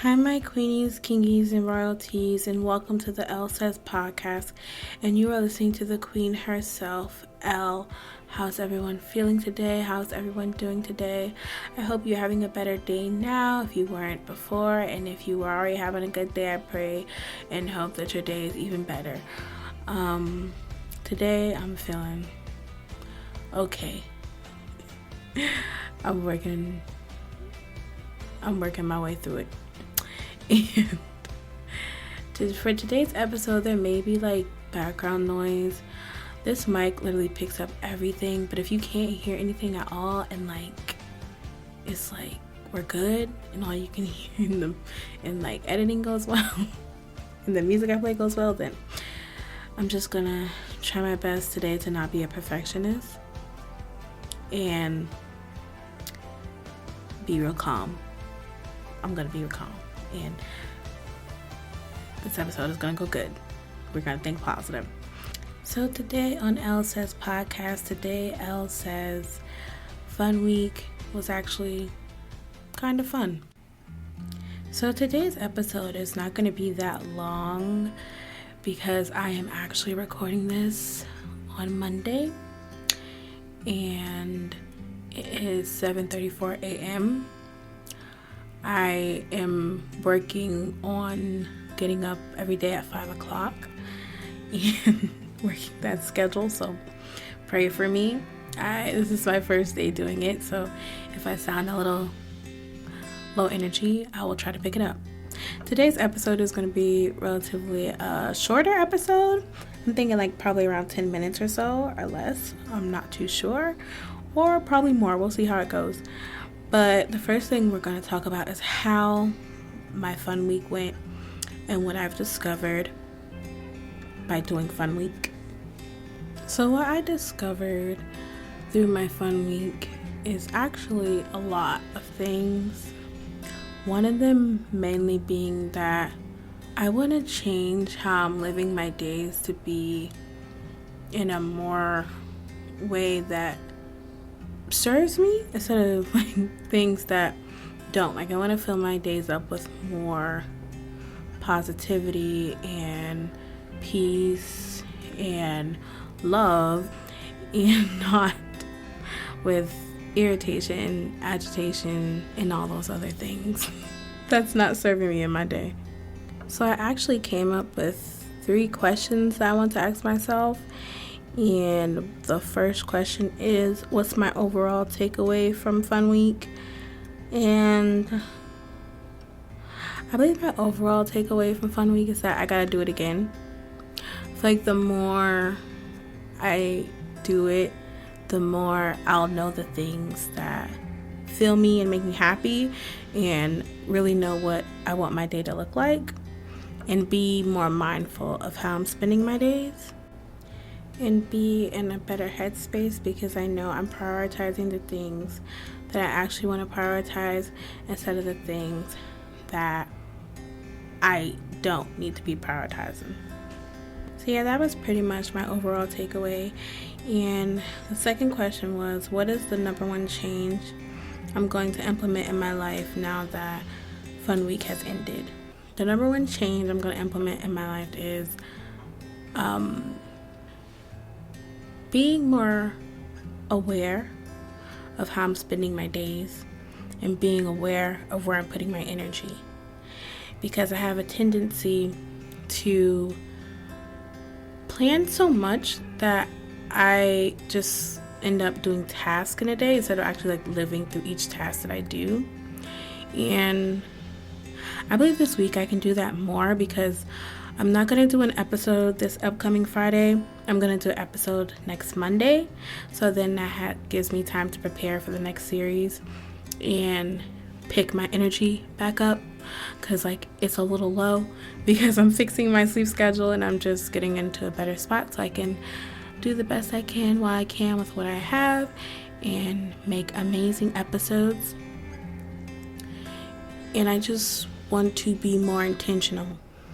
Hi, my queenies, kingies, and royalties, and welcome to the Elle Says podcast. And you are listening to the queen herself, Elle. How's everyone feeling today? How's everyone doing today? I hope you're having a better day now if you weren't before. And if you are already having a good day, I pray and hope that your day is even better. Today I'm feeling okay. I'm working my way through it. And for today's episode, there may be like background noise. This mic literally picks up everything, but if you can't hear anything at all and like it's like we're good and all you can hear and like editing goes well and the music I play goes well, then I'm just gonna try my best today to not be a perfectionist and be real calm. I'm gonna be real calm. And this episode is going to go good. We're going to think positive. So today on Elle Says podcast, Elle says Fun Week was actually kind of fun. So today's episode is not going to be that long because I am actually recording this on Monday. And it is 7:34 a.m. I am working on getting up every day at 5 o'clock and working that schedule, so pray for me. This is my first day doing it, so if I sound a little low energy, I will try to pick it up. Today's episode is going to be relatively a shorter episode. I'm thinking like probably around 10 minutes or so or less. I'm not too sure, or probably more. We'll see how it goes. But the first thing we're going to talk about is how my Fun Week went and what I've discovered by doing Fun Week. So what I discovered through my Fun Week is actually a lot of things. One of them mainly being that I want to change how I'm living my days to be in a more way that serves me instead of like things that don't. Like I want to fill my days up with more positivity and peace and love and not with irritation, agitation, and all those other things that's not serving me in my day. So I actually came up with 3 questions that I want to ask myself. And the first question is, what's my overall takeaway from Fun Week? And I believe my overall takeaway from Fun Week is that I gotta do it again. It's like the more I do it, the more I'll know the things that fill me and make me happy and really know what I want my day to look like and be more mindful of how I'm spending my days. And be in a better headspace because I know I'm prioritizing the things that I actually want to prioritize instead of the things that I don't need to be prioritizing. So yeah, that was pretty much my overall takeaway. And the second question was, what is the number one change I'm going to implement in my life now that Fun Week has ended? The number one change I'm going to implement in my life is being more aware of how I'm spending my days and being aware of where I'm putting my energy. Because I have a tendency to plan so much that I just end up doing tasks in a day instead of actually like living through each task that I do. And I believe this week I can do that more because I'm not going to do an episode this upcoming Friday. I'm going to do an episode next Monday. So then that gives me time to prepare for the next series and pick my energy back up. Because like it's a little low because I'm fixing my sleep schedule and I'm just getting into a better spot so I can do the best I can while I can with what I have and make amazing episodes. And I just want to be more intentional.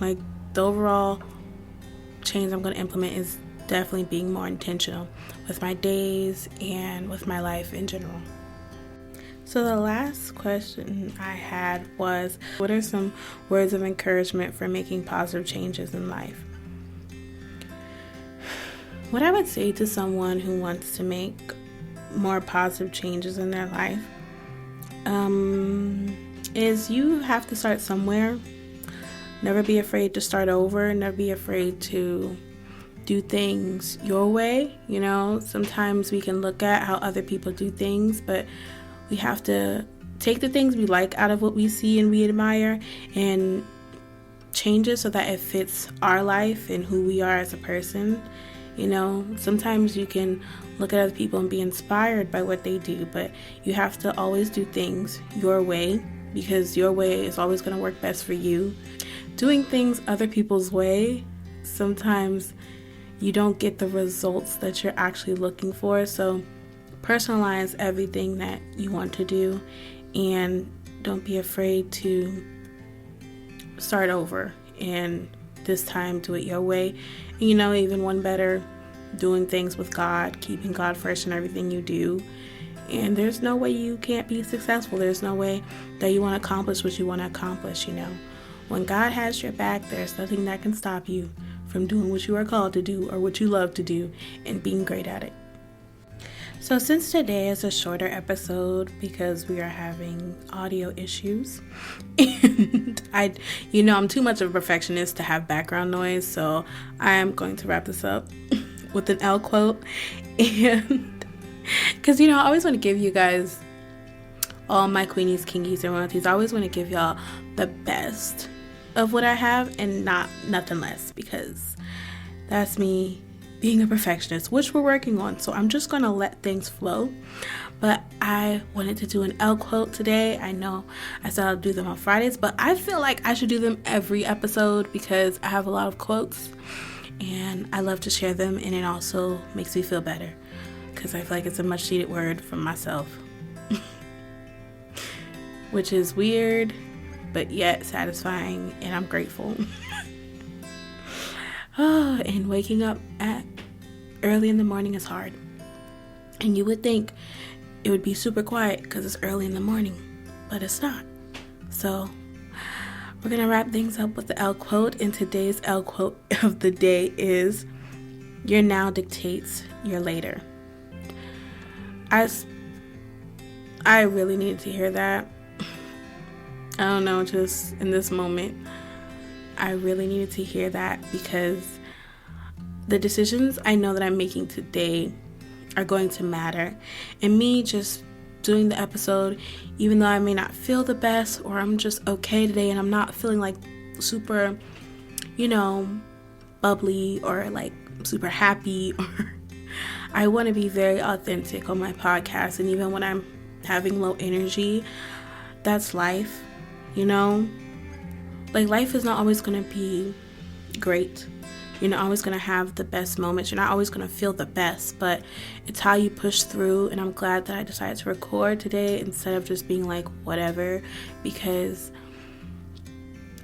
Like the overall change I'm going to implement is definitely being more intentional with my days and with my life in general. So the last question I had was, what are some words of encouragement for making positive changes in life? What I would say to someone who wants to make more positive changes in their life is you have to start somewhere. Never be afraid to start over. Never be afraid to do things your way. You know, sometimes we can look at how other people do things, but we have to take the things we like out of what we see and we admire and change it so that it fits our life and who we are as a person. You know, sometimes you can look at other people and be inspired by what they do, but you have to always do things your way, because your way is always going to work best for you. Doing things other people's way, sometimes you don't get the results that you're actually looking for. So personalize everything that you want to do, and don't be afraid to start over and this time do it your way. And, you know, even one better, doing things with God, keeping God first in everything you do. And there's no way you can't be successful. There's no way that you want to accomplish what you want to accomplish. You know, when God has your back, there's nothing that can stop you from doing what you are called to do or what you love to do and being great at it. So since today is a shorter episode because we are having audio issues, and I'm too much of a perfectionist to have background noise, so I am going to wrap this up with an L quote. And because, I always want to give you guys, all my queenies, kingies, and royalties, I always want to give y'all the best of what I have and nothing less, because that's me being a perfectionist, which we're working on. So I'm just going to let things flow. But I wanted to do an L quote today. I know I said I'll do them on Fridays, but I feel like I should do them every episode because I have a lot of quotes and I love to share them, and it also makes me feel better because I feel like it's a much needed word from myself. Which is weird, but yet satisfying, and I'm grateful. And waking up at early in the morning is hard. And you would think it would be super quiet because it's early in the morning, but it's not. So we're going to wrap things up with the L quote, and today's L quote of the day is, your now dictates your later. I really needed to hear that. I don't know, just in this moment, I really needed to hear that, because the decisions I know that I'm making today are going to matter. And me just doing the episode, even though I may not feel the best, or I'm just okay today and I'm not feeling like super, bubbly or like super happy, or I want to be very authentic on my podcast. And even when I'm having low energy, that's life. Like, life is not always going to be great. You're not always going to have the best moments. You're not always going to feel the best, but it's how you push through. And I'm glad that I decided to record today instead of just being like, whatever, because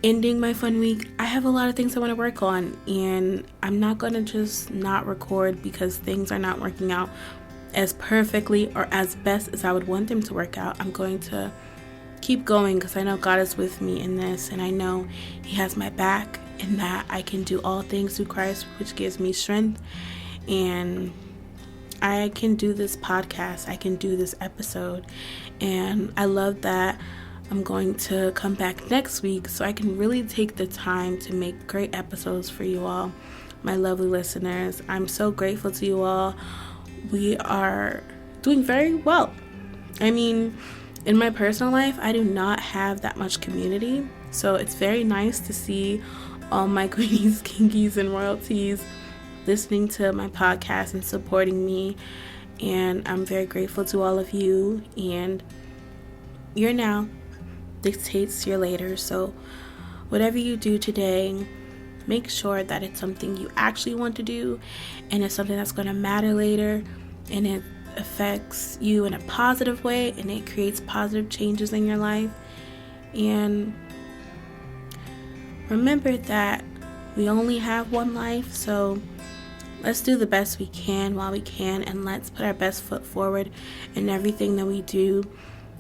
ending my fun week, I have a lot of things I want to work on, and I'm not going to just not record because things are not working out as perfectly or as best as I would want them to work out. I'm going to keep going because I know God is with me in this, and I know He has my back, and that I can do all things through Christ, which gives me strength. And I can do this podcast, I can do this episode, and I love that I'm going to come back next week so I can really take the time to make great episodes for you all, my lovely listeners. I'm so grateful to you all. We are doing very well. I mean, in my personal life, I do not have that much community, so it's very nice to see all my queenies, kingies, and royalties listening to my podcast and supporting me, and I'm very grateful to all of you. And your now dictates your later, so whatever you do today, make sure that it's something you actually want to do, and it's something that's going to matter later, and it affects you in a positive way, and it creates positive changes in your life. And remember that we only have one life, so let's do the best we can while we can, and let's put our best foot forward in everything that we do.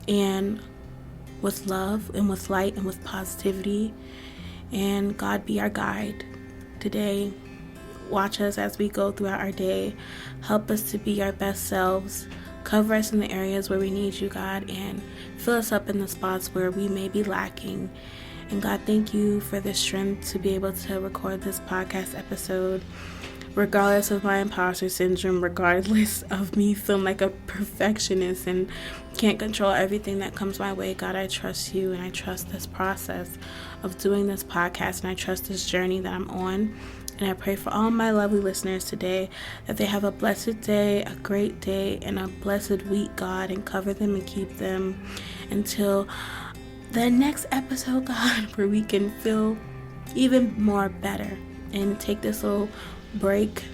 and with love and with light and with positivity. And God be our guide today. Watch us as we go throughout our day. Help us to be our best selves. Cover us in the areas where we need you, God, and fill us up in the spots where we may be lacking. And God, thank you for the strength to be able to record this podcast episode, regardless of my imposter syndrome, regardless of me feeling like a perfectionist and can't control everything that comes my way. God, I trust you, and I trust this process of doing this podcast, and I trust this journey that I'm on. And I pray for all my lovely listeners today that they have a blessed day, a great day, and a blessed week, God, and cover them and keep them until the next episode, God, where we can feel even more better and take this little break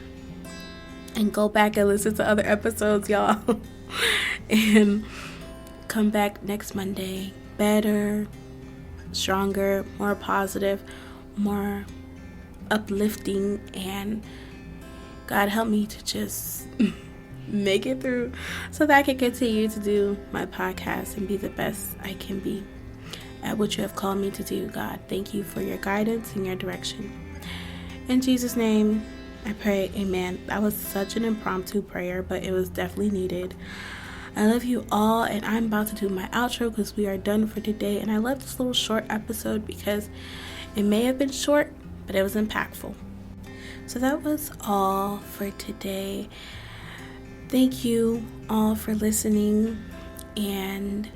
and go back and listen to other episodes, y'all, and come back next Monday better, stronger, more positive, more uplifting. And God, help me to just make it through so that I can continue to do my podcast and be the best I can be at what you have called me to do. God, thank you for your guidance and your direction. In Jesus' name I pray, amen. That was such an impromptu prayer, but it was definitely needed. I love you all, and I'm about to do my outro because we are done for today. And I love this little short episode because it may have been short, but it was impactful. So that was all for today. Thank you all for listening, and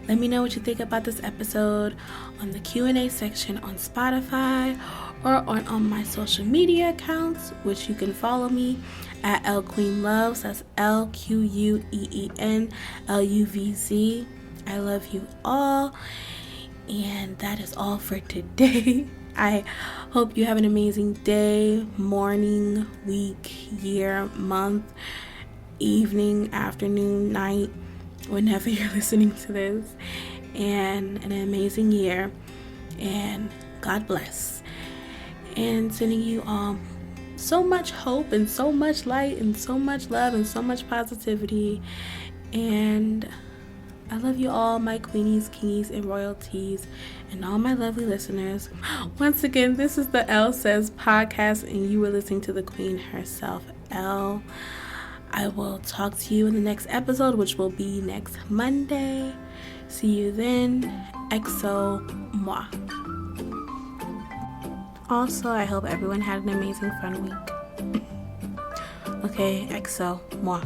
let me know what you think about this episode on the Q&A section on Spotify or on my social media accounts, which you can follow me at LQueenLuvz. That's LQUEENLUVZ. I love you all, and that is all for today. I hope you have an amazing day, morning, week, year, month, evening, afternoon, night, whenever you're listening to this, and an amazing year, and God bless. And sending you all so much hope and so much light and so much love and so much positivity. And I love you all, my queenies, kingies, and royalties, and all my lovely listeners. Once again, this is the Elle Says podcast, and you were listening to the queen herself, Elle. I will talk to you in the next episode, which will be next Monday. See you then. XO moi. Also, I hope everyone had an amazing fun week. Okay, XO moi.